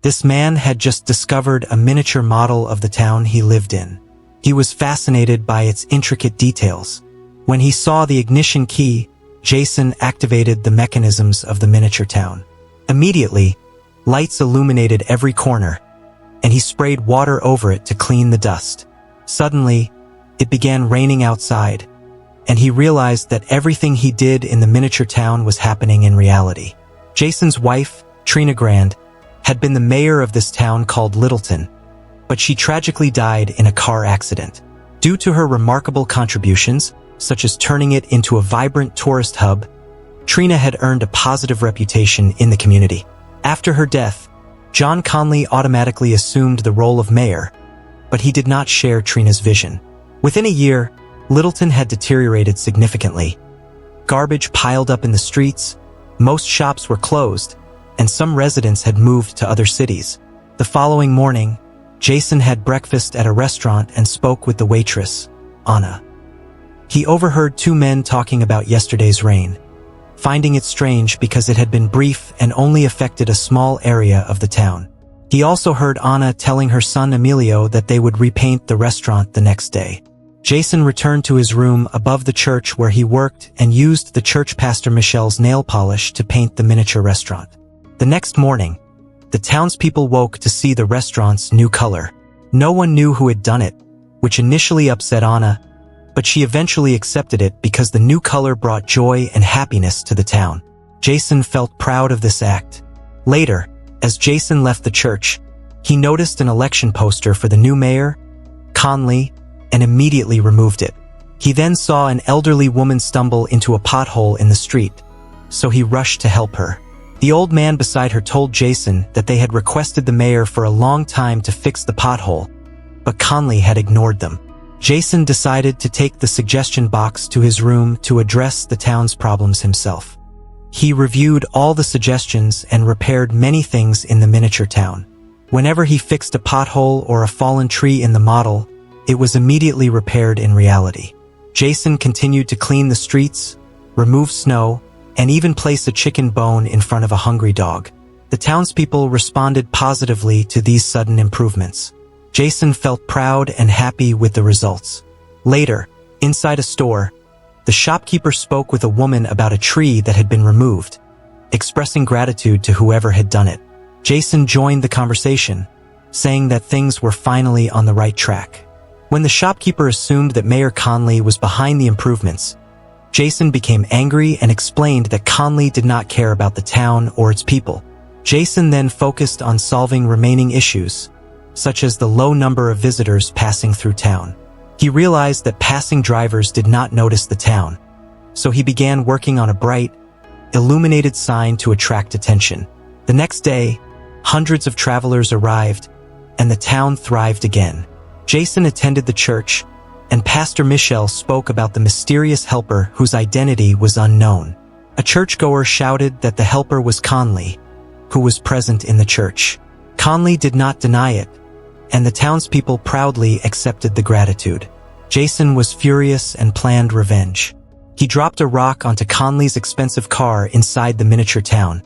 This man had just discovered a miniature model of the town he lived in. He was fascinated by its intricate details. When he saw the ignition key, Jason activated the mechanisms of the miniature town. Immediately, lights illuminated every corner, and he sprayed water over it to clean the dust. Suddenly, it began raining outside, and he realized that everything he did in the miniature town was happening in reality. Jason's wife, Trina Grand, had been the mayor of this town called Littleton, but she tragically died in a car accident. Due to her remarkable contributions, such as turning it into a vibrant tourist hub, Trina had earned a positive reputation in the community. After her death, John Conley automatically assumed the role of mayor, but he did not share Trina's vision. Within a year, Littleton had deteriorated significantly. Garbage piled up in the streets, most shops were closed, and some residents had moved to other cities. The following morning, Jason had breakfast at a restaurant and spoke with the waitress, Anna. He overheard two men talking about yesterday's rain, finding it strange because it had been brief and only affected a small area of the town. He also heard Anna telling her son Emilio that they would repaint the restaurant the next day. Jason returned to his room above the church where he worked and used the church pastor Michelle's nail polish to paint the miniature restaurant. The next morning, the townspeople woke to see the restaurant's new color. No one knew who had done it, which initially upset Anna, but she eventually accepted it because the new color brought joy and happiness to the town. Jason felt proud of this act. Later, as Jason left the church, he noticed an election poster for the new mayor, Conley, and immediately removed it. He then saw an elderly woman stumble into a pothole in the street, so he rushed to help her. The old man beside her told Jason that they had requested the mayor for a long time to fix the pothole, but Conley had ignored them. Jason decided to take the suggestion box to his room to address the town's problems himself. He reviewed all the suggestions and repaired many things in the miniature town. Whenever he fixed a pothole or a fallen tree in the model, it was immediately repaired in reality. Jason continued to clean the streets, remove snow, and even place a chicken bone in front of a hungry dog. The townspeople responded positively to these sudden improvements. Jason felt proud and happy with the results. Later, inside a store, the shopkeeper spoke with a woman about a tree that had been removed, expressing gratitude to whoever had done it. Jason joined the conversation, saying that things were finally on the right track. When the shopkeeper assumed that Mayor Conley was behind the improvements, Jason became angry and explained that Conley did not care about the town or its people. Jason then focused on solving remaining issues, such as the low number of visitors passing through town. He realized that passing drivers did not notice the town, so he began working on a bright, illuminated sign to attract attention. The next day, hundreds of travelers arrived, and the town thrived again. Jason attended the church, and Pastor Michelle spoke about the mysterious helper whose identity was unknown. A churchgoer shouted that the helper was Conley, who was present in the church. Conley did not deny it, and the townspeople proudly accepted the gratitude. Jason was furious and planned revenge. He dropped a rock onto Conley's expensive car inside the miniature town,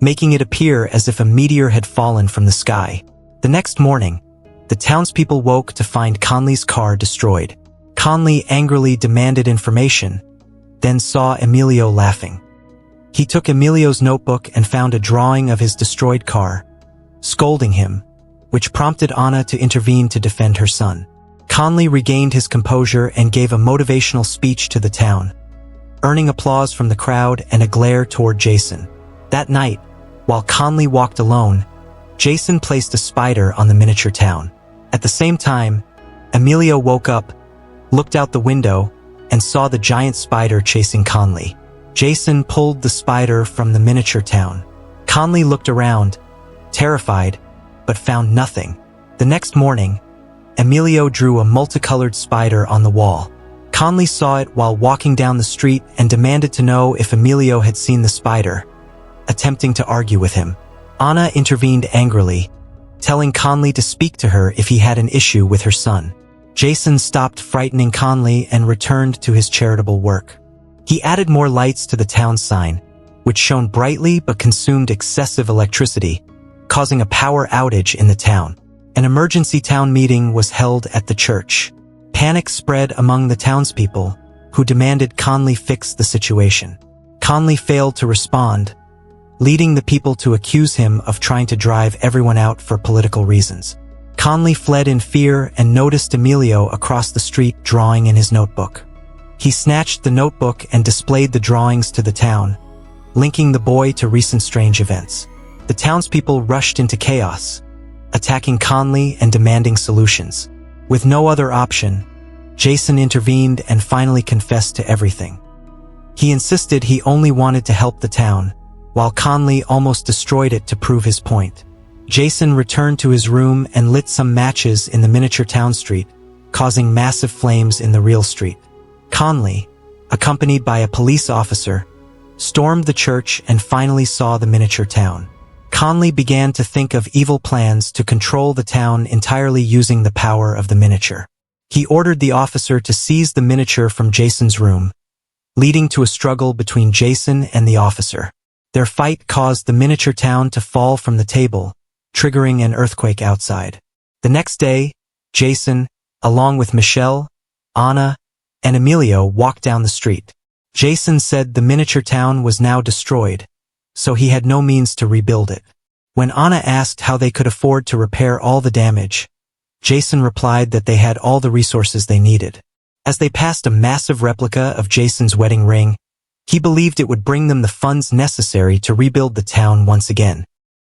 making it appear as if a meteor had fallen from the sky. The next morning, the townspeople woke to find Conley's car destroyed. Conley angrily demanded information, then saw Emilio laughing. He took Emilio's notebook and found a drawing of his destroyed car, scolding him, which prompted Anna to intervene to defend her son. Conley regained his composure and gave a motivational speech to the town, earning applause from the crowd and a glare toward Jason. That night, while Conley walked alone, Jason placed a spider on the miniature town. At the same time, Emilio woke up, looked out the window, and saw the giant spider chasing Conley. Jason pulled the spider from the miniature town. Conley looked around, terrified, but found nothing. The next morning, Emilio drew a multicolored spider on the wall. Conley saw it while walking down the street and demanded to know if Emilio had seen the spider, attempting to argue with him. Anna intervened angrily, telling Conley to speak to her if he had an issue with her son. Jason stopped frightening Conley and returned to his charitable work. He added more lights to the town sign, which shone brightly but consumed excessive electricity, causing a power outage in the town. An emergency town meeting was held at the church. Panic spread among the townspeople, who demanded Conley fix the situation. Conley failed to respond, leading the people to accuse him of trying to drive everyone out for political reasons. Conley fled in fear and noticed Emilio across the street drawing in his notebook. He snatched the notebook and displayed the drawings to the town, linking the boy to recent strange events. The townspeople rushed into chaos, attacking Conley and demanding solutions. With no other option, Jason intervened and finally confessed to everything. He insisted he only wanted to help the town, while Conley almost destroyed it to prove his point. Jason returned to his room and lit some matches in the miniature town street, causing massive flames in the real street. Conley, accompanied by a police officer, stormed the church and finally saw the miniature town. Conley began to think of evil plans to control the town entirely using the power of the miniature. He ordered the officer to seize the miniature from Jason's room, leading to a struggle between Jason and the officer. Their fight caused the miniature town to fall from the table, triggering an earthquake outside. The next day, Jason, along with Michelle, Anna, and Emilio, walked down the street. Jason said the miniature town was now destroyed, so he had no means to rebuild it. When Anna asked how they could afford to repair all the damage, Jason replied that they had all the resources they needed. As they passed a massive replica of Jason's wedding ring, he believed it would bring them the funds necessary to rebuild the town once again.